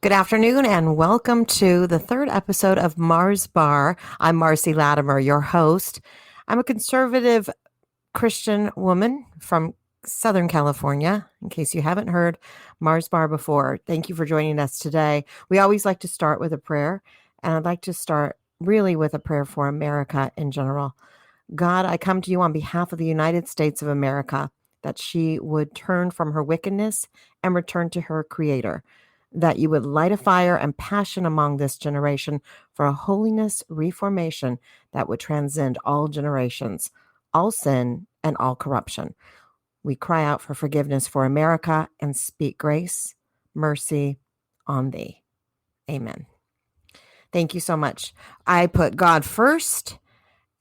Good afternoon and welcome to the third episode of Mars Bar. I'm Marcy Latimer, your host. I'm a conservative Christian woman from Southern California, in case you haven't heard Mars Bar before. Thank you for joining us today. We always like to start with a prayer, and I'd like to start really with a prayer for America in general. God, I come to you on behalf of the United States of America, that she would turn from her wickedness and return to her Creator, that you would light a fire and passion among this generation for a holiness reformation that would transcend all generations, all sin, and all corruption. We cry out for forgiveness for America and speak grace, mercy on thee. Amen. Thank you so much. I put God first,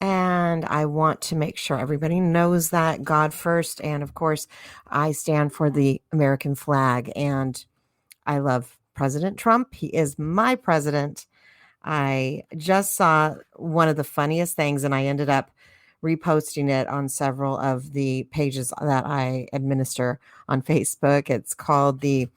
and I want to make sure everybody knows that God first. And of course, I stand for the American flag, and I love President Trump. He is my president. I just saw one of the funniest things, and I ended up reposting it on several of the pages that I administer on Facebook. It's called the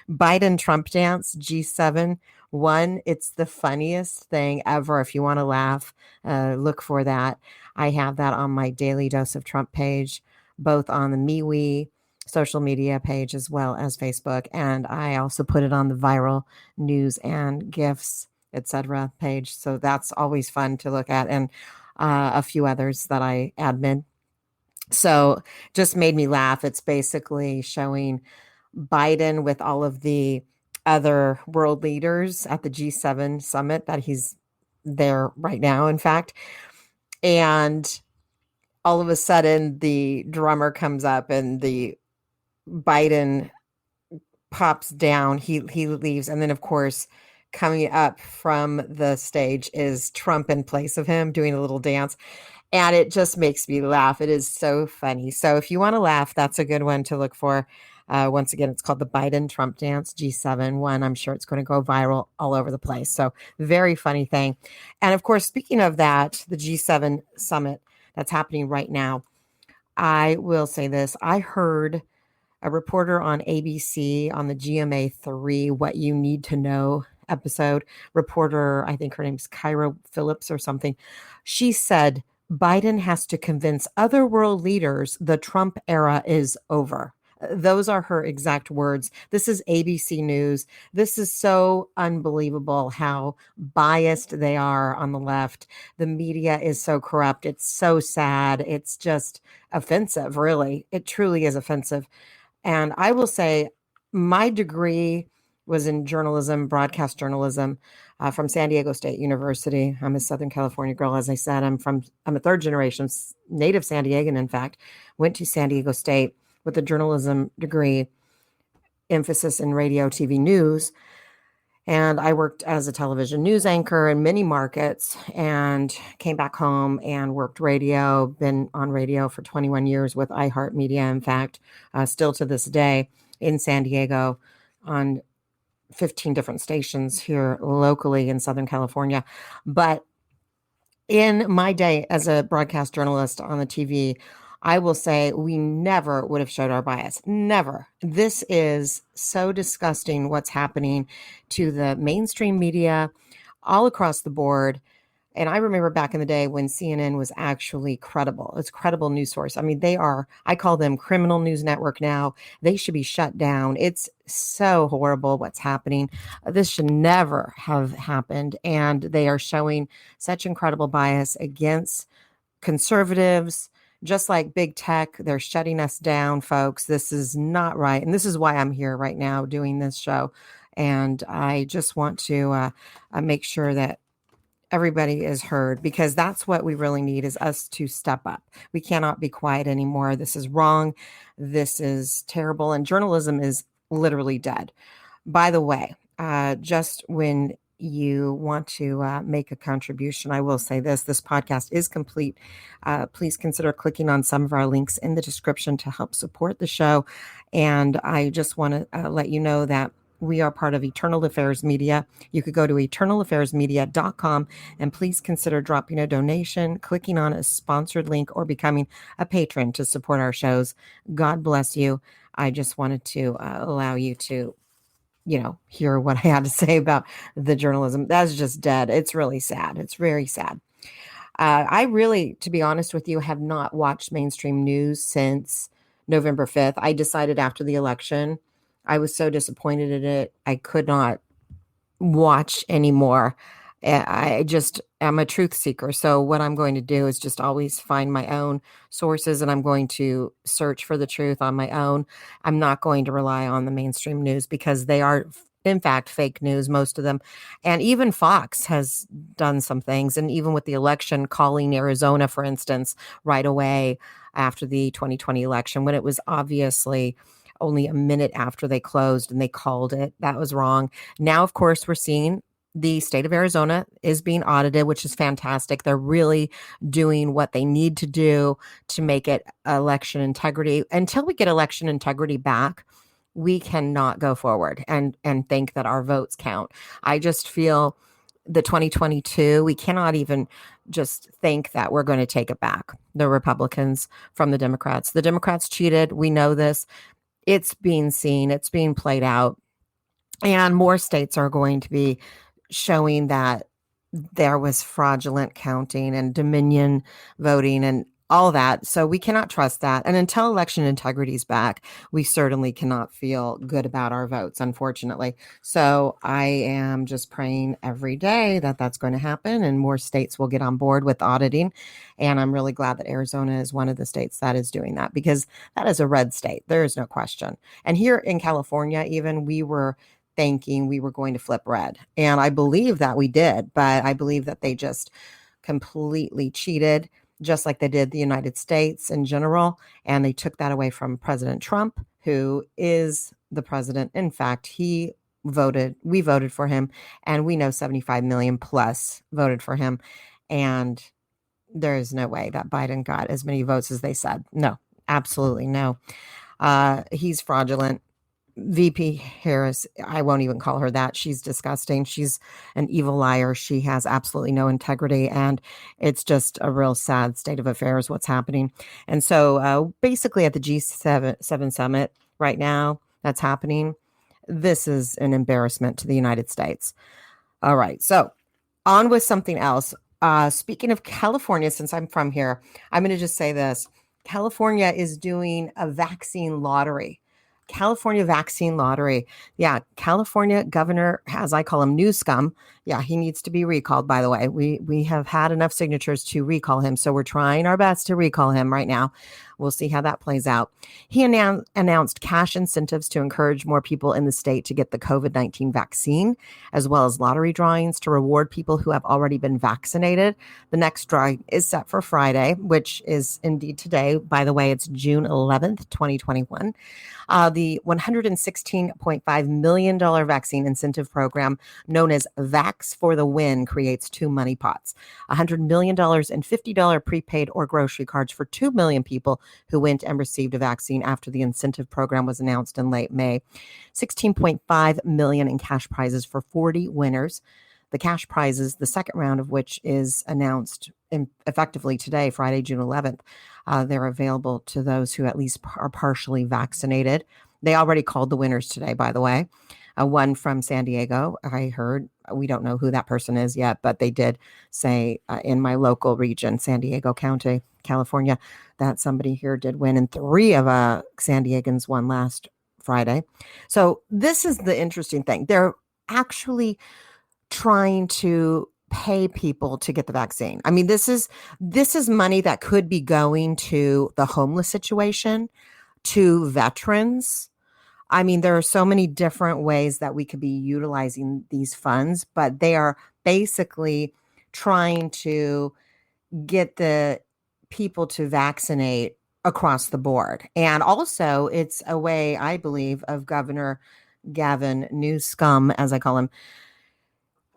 Biden Trump Dance G7 one. It's the funniest thing ever. If you want to laugh, look for that. I have that on my Daily Dose of Trump page, both on the MeWe social media page as well as Facebook. And I also put it on the viral news and gifts, etc. page. So that's always fun to look at, and a few others that I admin. So just made me laugh. It's basically showing Biden with all of the other world leaders at the G7 summit that he's there right now, in fact. And all of a sudden the drummer comes up and the Biden pops down, he leaves, and then of course coming up from the stage is Trump in place of him doing a little dance, and it just makes me laugh. It is so funny. So if you want to laugh, that's a good one to look for. Once again, it's called the Biden Trump Dance G7 one. I'm sure it's going to go viral all over the place. So very funny thing. And of course, speaking of that, the G7 summit that's happening right now, I will say this. I heard a reporter on ABC on the GMA3 What You Need to Know episode. Reporter, I think her name's Kyra Phillips or something. She said Biden has to convince other world leaders the Trump era is over. Those are her exact words. This is ABC News. This is so unbelievable how biased they are on the left. The media is so corrupt. It's so sad. It's just offensive, really. It truly is offensive. And I will say my degree was in journalism, broadcast journalism, from San Diego State University. I'm a Southern California girl, as I said. I'm a third generation native San Diegan, in fact. Went to San Diego State with a journalism degree, emphasis in radio, TV news. And I worked as a television news anchor in many markets, and came back home and worked radio, been on radio for 21 years with iHeartMedia, in fact, still to this day in San Diego on 15 different stations here locally in Southern California. But in my day as a broadcast journalist on the TV, I will say we never would have showed our bias. Never. This is so disgusting what's happening to the mainstream media all across the board. And I remember back in the day when CNN was actually credible. It's a credible news source. I mean, I call them criminal news network now. They should be shut down. It's so horrible what's happening. This should never have happened. And they are showing such incredible bias against conservatives. Just like big tech, they're shutting us down, folks. This is not right. And this is why I'm here right now doing this show. And I just want to make sure that everybody is heard, because that's what we really need, is us to step up. We cannot be quiet anymore. This is wrong. This is terrible. And journalism is literally dead. By the way, just when you want to make a contribution, I will say this podcast is complete. Please consider clicking on some of our links in the description to help support the show. And I just want to let you know that we are part of Eternal Affairs Media. You could go to eternalaffairsmedia.com and please consider dropping a donation, clicking on a sponsored link, or becoming a patron to support our shows. God bless you. I just wanted to allow you to hear what I had to say about the journalism. That's just dead. It's really sad. It's very sad. I really, to be honest with you, have not watched mainstream news since November 5th. I decided after the election, I was so disappointed in it. I could not watch anymore. I just am a truth seeker. So what I'm going to do is just always find my own sources, and I'm going to search for the truth on my own. I'm not going to rely on the mainstream news because they are, in fact, fake news, most of them. And even Fox has done some things. And even with the election, calling Arizona, for instance, right away after the 2020 election, when it was obviously only a minute after they closed and they called it, that was wrong. Now, of course, we're seeing the state of Arizona is being audited, which is fantastic. They're really doing what they need to do to make it election integrity. Until we get election integrity back, we cannot go forward and think that our votes count. I just feel the 2022, we cannot even just think that we're going to take it back, the Republicans from the Democrats. The Democrats cheated. We know this. It's being seen. It's being played out. And more states are going to be showing that there was fraudulent counting and Dominion voting and all that. So we cannot trust that. And until election integrity is back, we certainly cannot feel good about our votes, unfortunately. So I am just praying every day that that's going to happen and more states will get on board with auditing. And I'm really glad that Arizona is one of the states that is doing that, because that is a red state. There is no question. And here in California, even, we were thinking we were going to flip red. And I believe that we did, but I believe that they just completely cheated, just like they did the United States in general. And they took that away from President Trump, who is the president. In fact, we voted for him, and we know 75 million plus voted for him. And there is no way that Biden got as many votes as they said. No, absolutely no. He's fraudulent. VP Harris, I won't even call her that. She's disgusting. She's an evil liar. She has absolutely no integrity. And it's just a real sad state of affairs, what's happening. And so basically at the G7 summit right now that's happening, this is an embarrassment to the United States. All right. So on with something else. Speaking of California, since I'm from here, I'm going to just say this. California is doing a vaccine lottery. California vaccine lottery. Yeah, California governor, as I call him, New Scum. Yeah, he needs to be recalled, by the way. We have had enough signatures to recall him, so we're trying our best to recall him right now. We'll see how that plays out. He announced cash incentives to encourage more people in the state to get the COVID-19 vaccine, as well as lottery drawings to reward people who have already been vaccinated. The next drawing is set for Friday, which is indeed today. By the way, it's June 11th, 2021. The $116.5 million vaccine incentive program known as Vax for the Win creates two money pots, $100 million and $50 prepaid or grocery cards for 2 million people who went and received a vaccine after the incentive program was announced in late May, $16.5 million in cash prizes for 40 winners. The cash prizes, the second round of which is announced effectively today, Friday, June 11th. They're available to those who at least are partially vaccinated. They already called the winners today, by the way. One from San Diego, I heard. We don't know who that person is yet, but they did say in my local region, San Diego County, California, that somebody here did win, and 3 of San Diegans won last Friday. So this is the interesting thing. They're actually trying to pay people to get the vaccine. I mean, this is money that could be going to the homeless situation, to veterans. I mean, there are so many different ways that we could be utilizing these funds, but they are basically trying to get the people to vaccinate across the board. And also, it's a way, I believe, of Governor Gavin Newsom, as I call him.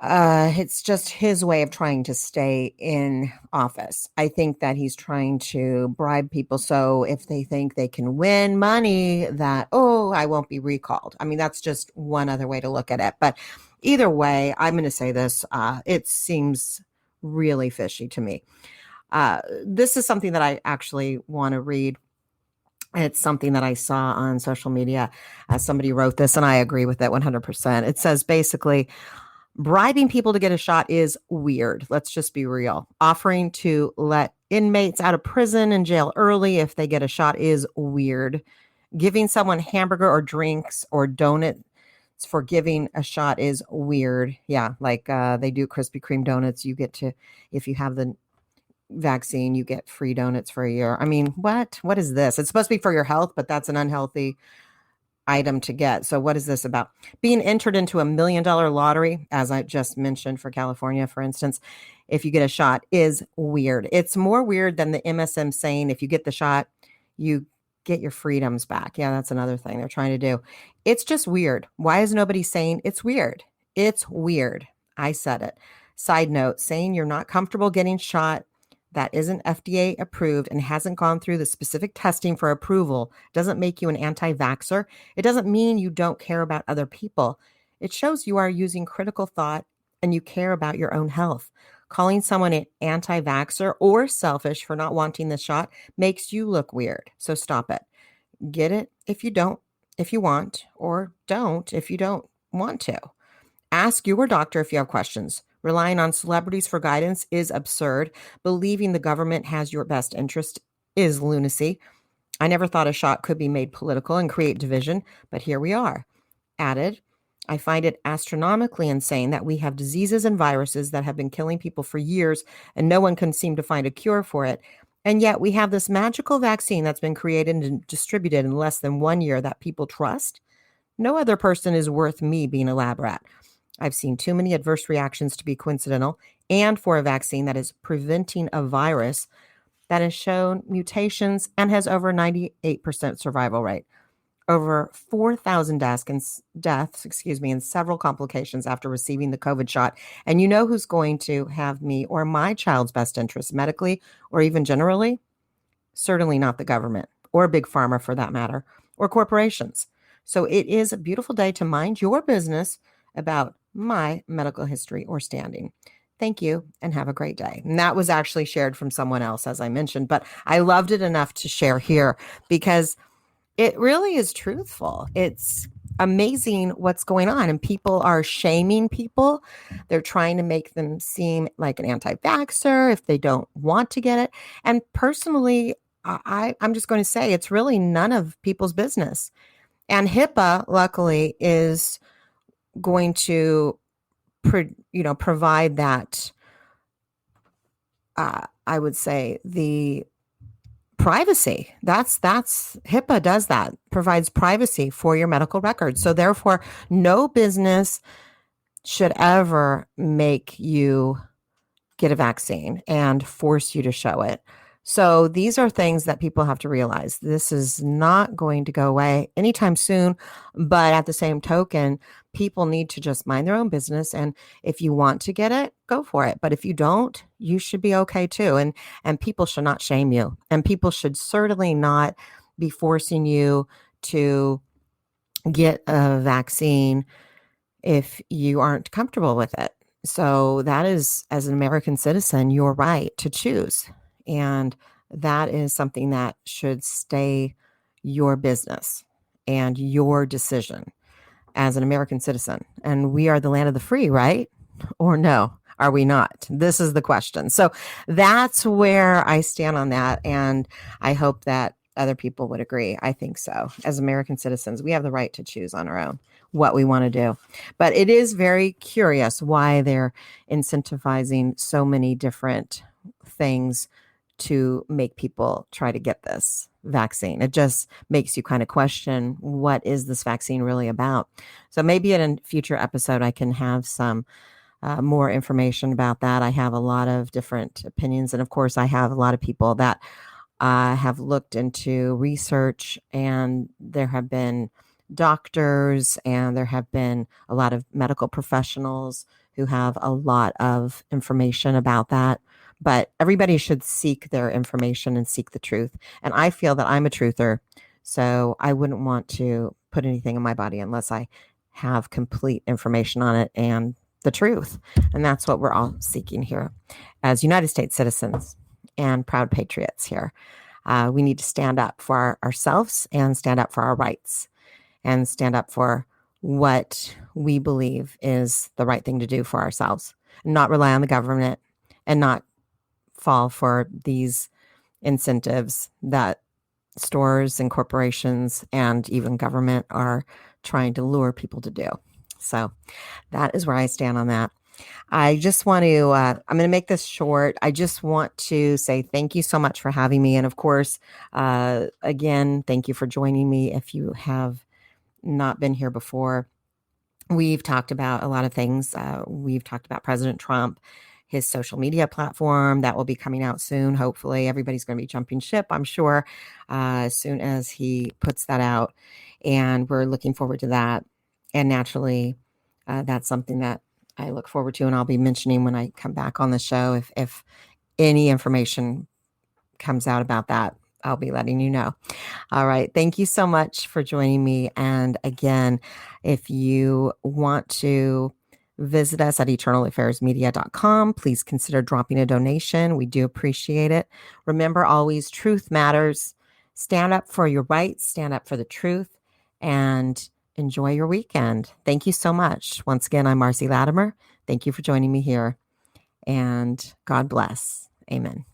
It's just his way of trying to stay in office. I think that he's trying to bribe people. So if they think they can win money, that, I won't be recalled. I mean, that's just one other way to look at it. But either way, I'm going to say this. It seems really fishy to me. This is something that I actually want to read. It's something that I saw on social media as somebody wrote this, and I agree with it 100%. It says basically, bribing people to get a shot is weird. Let's just be real. Offering to let inmates out of prison and jail early if they get a shot is weird. Giving someone hamburger or drinks or donuts for giving a shot is weird. Yeah, like they do Krispy Kreme donuts. You get to, if you have the vaccine, you get free donuts for a year. I mean, what? What is this? It's supposed to be for your health, but that's an unhealthy item to get. So what is this about? Being entered into $1 million lottery, as I just mentioned for California, for instance, if you get a shot is weird. It's more weird than the MSM saying if you get the shot, you get your freedoms back. Yeah, that's another thing they're trying to do. It's just weird. Why is nobody saying it's weird? It's weird. I said it. Side note, saying you're not comfortable getting shot that isn't FDA approved and hasn't gone through the specific testing for approval doesn't make you an anti-vaxxer. It doesn't mean you don't care about other people. It shows you are using critical thought and you care about your own health. Calling someone an anti-vaxxer or selfish for not wanting the shot makes you look weird. So stop it. Get it if you don't, if you want, or don't if you don't want to. Ask your doctor if you have questions. Relying on celebrities for guidance is absurd. Believing the government has your best interest is lunacy. I never thought a shot could be made political and create division, but here we are. Added, I find it astronomically insane that we have diseases and viruses that have been killing people for years and no one can seem to find a cure for it. And yet we have this magical vaccine that's been created and distributed in less than 1 year that people trust. No other person is worth me being a lab rat. I've seen too many adverse reactions to be coincidental, and for a vaccine that is preventing a virus that has shown mutations and has over 98% survival rate. Over 4,000 deaths, and several complications after receiving the COVID shot. And you know who's going to have me or my child's best interest medically or even generally? Certainly not the government or big pharma for that matter, or corporations. So it is a beautiful day to mind your business about my medical history or standing. Thank you and have a great day. And that was actually shared from someone else, as I mentioned, but I loved it enough to share here because it really is truthful. It's amazing what's going on, and people are shaming people. They're trying to make them seem like an anti-vaxxer if they don't want to get it. And personally, I'm just going to say it's really none of people's business. And HIPAA, luckily, is going to, provide that. I would say the privacy. That's HIPAA does that, provides privacy for your medical records. So therefore, no business should ever make you get a vaccine and force you to show it. So these are things that people have to realize. This is not going to go away anytime soon, but at the same token, people need to just mind their own business. And if you want to get it, go for it. But if you don't, you should be okay too. And people should not shame you. And people should certainly not be forcing you to get a vaccine if you aren't comfortable with it. So that is, as an American citizen, your right to choose. And that is something that should stay your business and your decision as an American citizen. And we are the land of the free, right? Or no, are we not? This is the question. So that's where I stand on that. And I hope that other people would agree. I think so. As American citizens, we have the right to choose on our own what we want to do. But it is very curious why they're incentivizing so many different things to make people try to get this vaccine. It just makes you kind of question, what is this vaccine really about? So maybe in a future episode, I can have some more information about that. I have a lot of different opinions. And of course, I have a lot of people that have looked into research, and there have been doctors and there have been a lot of medical professionals who have a lot of information about that. But everybody should seek their information and seek the truth. And I feel that I'm a truther, so I wouldn't want to put anything in my body unless I have complete information on it and the truth. And that's what we're all seeking here as United States citizens and proud patriots here. We need to stand up for ourselves and stand up for our rights and stand up for what we believe is the right thing to do for ourselves, not rely on the government and not fall for these incentives that stores and corporations and even government are trying to lure people to do. So that is where I stand on that. I just want to, I'm going to make this short. I just want to say thank you so much for having me. And of course, again, thank you for joining me. If you have not been here before, we've talked about a lot of things. We've talked about President Trump, his social media platform that will be coming out soon. Hopefully, everybody's going to be jumping ship, I'm sure, as soon as he puts that out. And we're looking forward to that. And naturally, that's something that I look forward to, and I'll be mentioning when I come back on the show. If any information comes out about that, I'll be letting you know. All right. Thank you so much for joining me. And again, if you want to visit us at eternalaffairsmedia.com, please consider dropping a donation. We do appreciate it. Remember, always truth matters. Stand up for your rights, stand up for the truth, and enjoy your weekend. Thank you so much. Once again, I'm Marcy Latimer. Thank you for joining me here, and God bless. Amen.